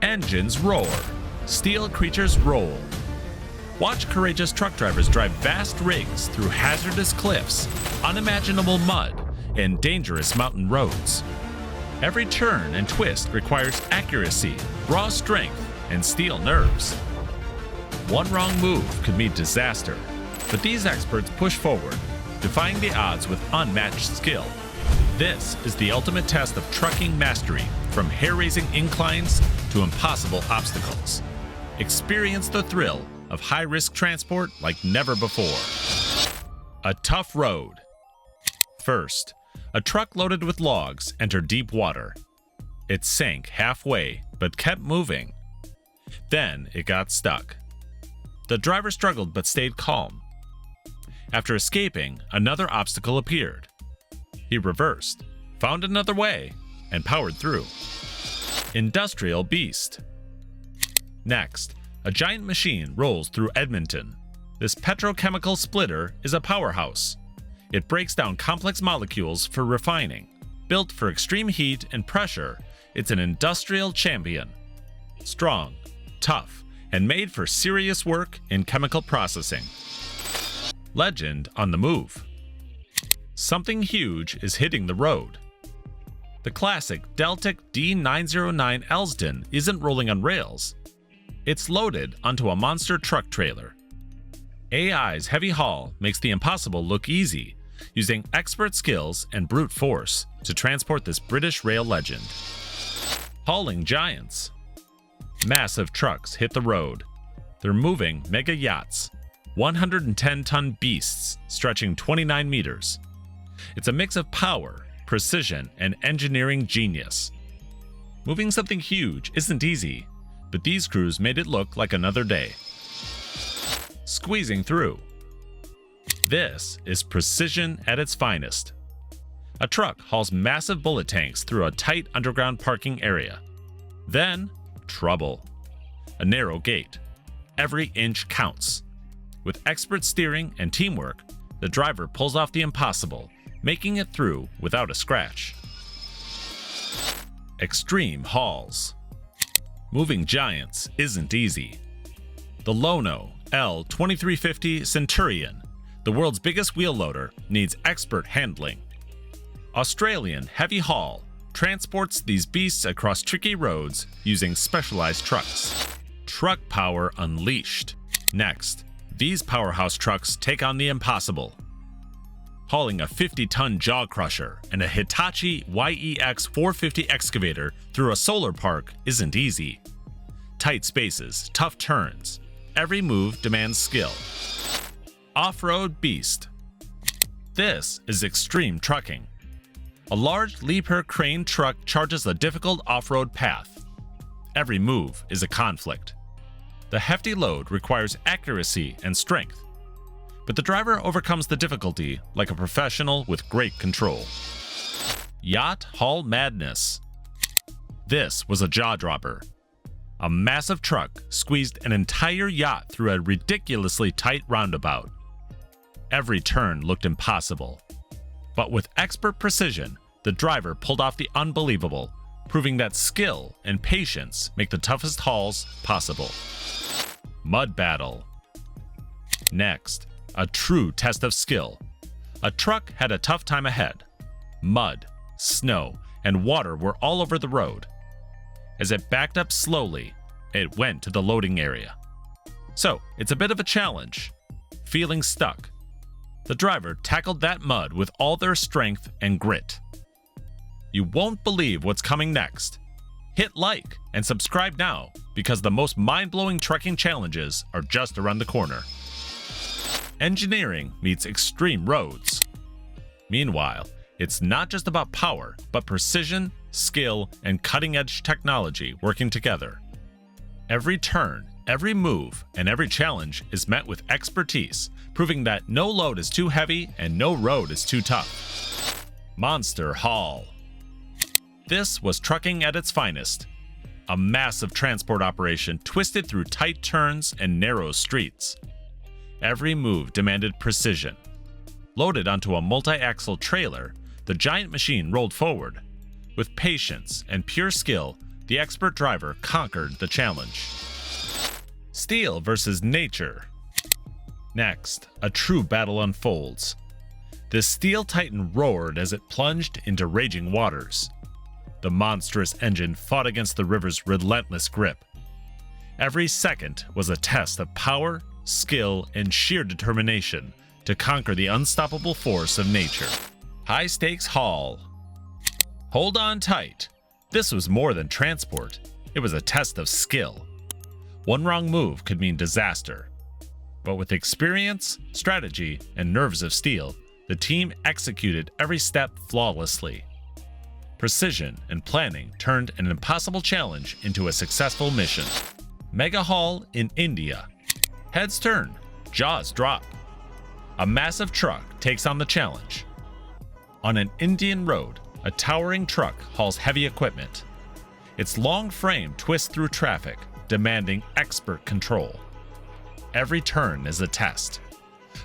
Engines roar. Steel creatures roll. Watch courageous truck drivers drive vast rigs through hazardous cliffs, unimaginable mud, and dangerous mountain roads. Every turn and twist requires accuracy, raw strength, and steel nerves. One wrong move could mean disaster, but these experts push forward, defying the odds with unmatched skill. This is the ultimate test of trucking mastery, from hair-raising inclines to impossible obstacles. Experience the thrill of high-risk transport like never before. A tough road. First, a truck loaded with logs entered deep water. It sank halfway, but kept moving. Then it got stuck. The driver struggled but stayed calm. After escaping, another obstacle appeared. He reversed, found another way, and powered through. Industrial beast. Next, a giant machine rolls through Edmonton. This petrochemical splitter is a powerhouse. It breaks down complex molecules for refining. Built for extreme heat and pressure, it's an industrial champion. Strong, tough, and made for serious work in chemical processing. Legend on the move. Something huge is hitting the road. The classic Deltic D909 Elsden isn't rolling on rails. It's loaded onto a monster truck trailer. AI's heavy haul makes the impossible look easy, using expert skills and brute force to transport this British rail legend. Hauling giants. Massive trucks hit the road. They're moving mega yachts, 110-ton beasts stretching 29 meters. It's a mix of power, precision, and engineering genius. Moving something huge isn't easy, but these crews made it look like another day. Squeezing through. This is precision at its finest. A truck hauls massive bullet tanks through a tight underground parking area. Then, trouble. A narrow gate. Every inch counts. With expert steering and teamwork, the driver pulls off the impossible, making it through without a scratch. Extreme hauls. Moving giants isn't easy. The Lono L2350 Centurion, the world's biggest wheel loader, needs expert handling. Australian heavy haul transports these beasts across tricky roads using specialized trucks. Truck power unleashed. Next, these powerhouse trucks take on the impossible. Hauling a 50-ton jaw crusher and a Hitachi YEX 450 excavator through a solar park isn't easy. Tight spaces, tough turns. Every move demands skill. Off-road beast. This is extreme trucking. A large Liebherr crane truck charges a difficult off-road path. Every move is a conflict. The hefty load requires accuracy and strength, but the driver overcomes the difficulty like a professional with great control. Yacht haul madness. This was a jaw-dropper. A massive truck squeezed an entire yacht through a ridiculously tight roundabout. Every turn looked impossible. But with expert precision, the driver pulled off the unbelievable, proving that skill and patience make the toughest hauls possible. Mud battle. Next, a true test of skill. A truck had a tough time ahead. Mud, snow, and water were all over the road. As it backed up slowly, it went to the loading area. So, it's a bit of a challenge. Feeling stuck, the driver tackled that mud with all their strength and grit. You won't believe what's coming next. Hit like and subscribe now, because the most mind-blowing trucking challenges are just around the corner. Engineering meets extreme roads. Meanwhile, it's not just about power, but precision, skill, and cutting-edge technology working together. Every turn, every move, and every challenge is met with expertise, proving that no load is too heavy and no road is too tough. Monster haul. This was trucking at its finest. A massive transport operation twisted through tight turns and narrow streets. Every move demanded precision. Loaded onto a multi-axle trailer, the giant machine rolled forward. With patience and pure skill, the expert driver conquered the challenge. Steel versus nature. Next, a true battle unfolds. The steel titan roared as it plunged into raging waters. The monstrous engine fought against the river's relentless grip. Every second was a test of power, skill, and sheer determination to conquer the unstoppable force of nature. High stakes haul. Hold on tight. This was more than transport. It was a test of skill. One wrong move could mean disaster. But with experience, strategy, and nerves of steel, the team executed every step flawlessly. Precision and planning turned an impossible challenge into a successful mission. Mega haul in India. Heads turn, jaws drop. A massive truck takes on the challenge. On an Indian road, a towering truck hauls heavy equipment. Its long frame twists through traffic, demanding expert control. Every turn is a test.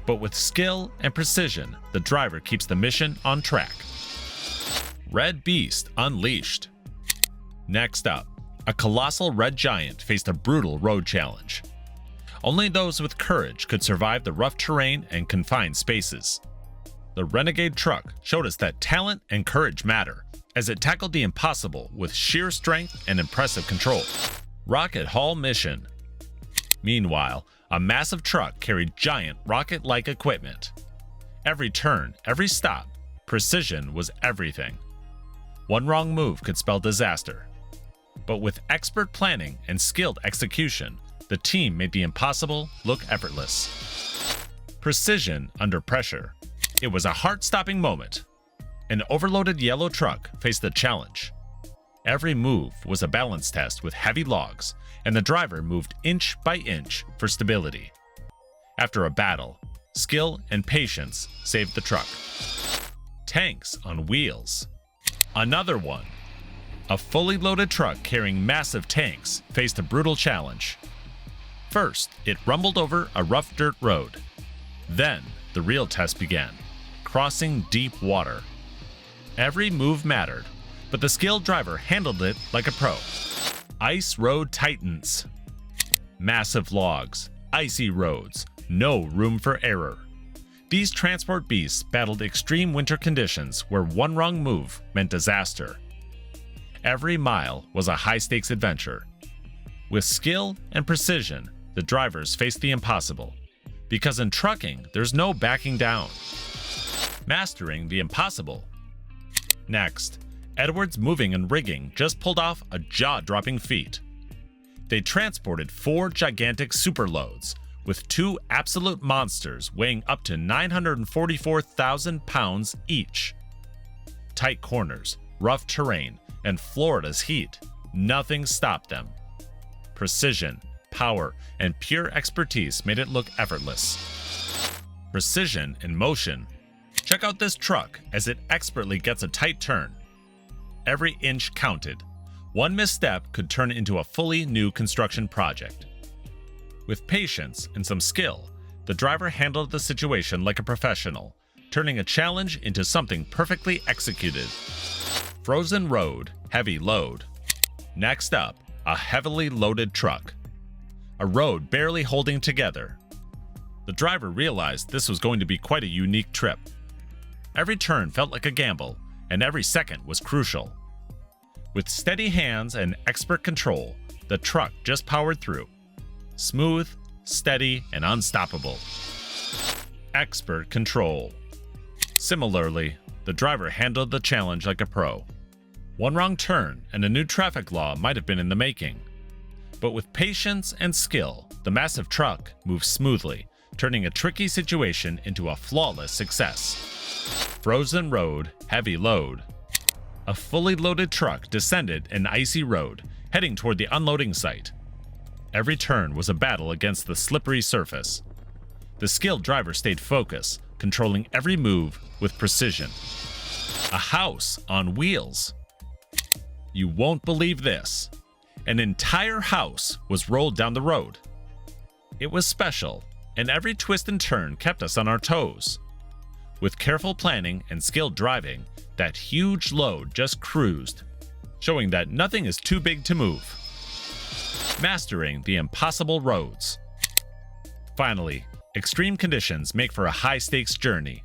But with skill and precision, the driver keeps the mission on track. Red Beast unleashed. Next up, a colossal red giant faced a brutal road challenge. Only those with courage could survive the rough terrain and confined spaces. The renegade truck showed us that talent and courage matter, as it tackled the impossible with sheer strength and impressive control. Rocket haul mission. Meanwhile, a massive truck carried giant rocket-like equipment. Every turn, every stop, precision was everything. One wrong move could spell disaster. But with expert planning and skilled execution, the team made the impossible look effortless. Precision under pressure. It was a heart-stopping moment. An overloaded yellow truck faced the challenge. Every move was a balance test with heavy logs, and the driver moved inch by inch for stability. After a battle, skill and patience saved the truck. Tanks on wheels. Another one. A fully loaded truck carrying massive tanks faced a brutal challenge. First, it rumbled over a rough dirt road. Then, the real test began, crossing deep water. Every move mattered, but the skilled driver handled it like a pro. Ice road titans. Massive logs, icy roads, no room for error. These transport beasts battled extreme winter conditions where one wrong move meant disaster. Every mile was a high-stakes adventure. With skill and precision, the drivers faced the impossible. Because in trucking, there's no backing down. Mastering the impossible. Next, Edwards Moving and Rigging just pulled off a jaw-dropping feat. They transported 4 gigantic superloads, with 2 absolute monsters weighing up to 944,000 pounds each. Tight corners, rough terrain, and Florida's heat, nothing stopped them. Precision, power, and pure expertise made it look effortless. Precision in motion. Check out this truck as it expertly gets a tight turn. Every inch counted. One misstep could turn into a fully new construction project. With patience and some skill, the driver handled the situation like a professional, turning a challenge into something perfectly executed. Frozen road, heavy load. Next up, a heavily loaded truck. A road barely holding together. The driver realized this was going to be quite a unique trip. Every turn felt like a gamble, and every second was crucial. With steady hands and expert control, the truck just powered through. Smooth, steady, and unstoppable. Expert control. Similarly, the driver handled the challenge like a pro. One wrong turn and a new traffic law might have been in the making. But with patience and skill, the massive truck moved smoothly, turning a tricky situation into a flawless success. Frozen road, heavy load. A fully loaded truck descended an icy road, heading toward the unloading site. Every turn was a battle against the slippery surface. The skilled driver stayed focused, controlling every move with precision. A house on wheels. You won't believe this. An entire house was rolled down the road. It was special, and every twist and turn kept us on our toes. With careful planning and skilled driving, that huge load just cruised. showing that nothing is too big to move. Mastering the impossible roads. Finally, extreme conditions make for a high-stakes journey.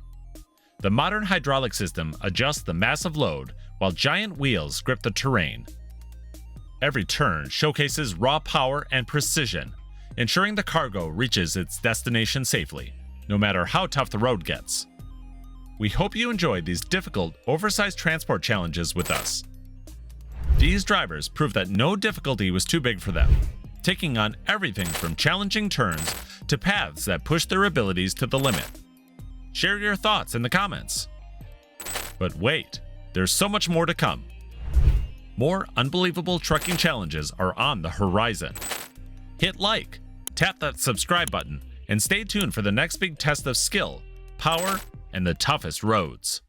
The modern hydraulic system adjusts the massive load while giant wheels grip the terrain. Every turn showcases raw power and precision, ensuring the cargo reaches its destination safely, no matter how tough the road gets. We hope you enjoyed these difficult, oversized transport challenges with us. These drivers prove that no difficulty was too big for them, taking on everything from challenging turns to paths that push their abilities to the limit. Share your thoughts in the comments. But wait, there's so much more to come. More unbelievable trucking challenges are on the horizon. Hit like, tap that subscribe button, and stay tuned for the next big test of skill, power, and the toughest roads.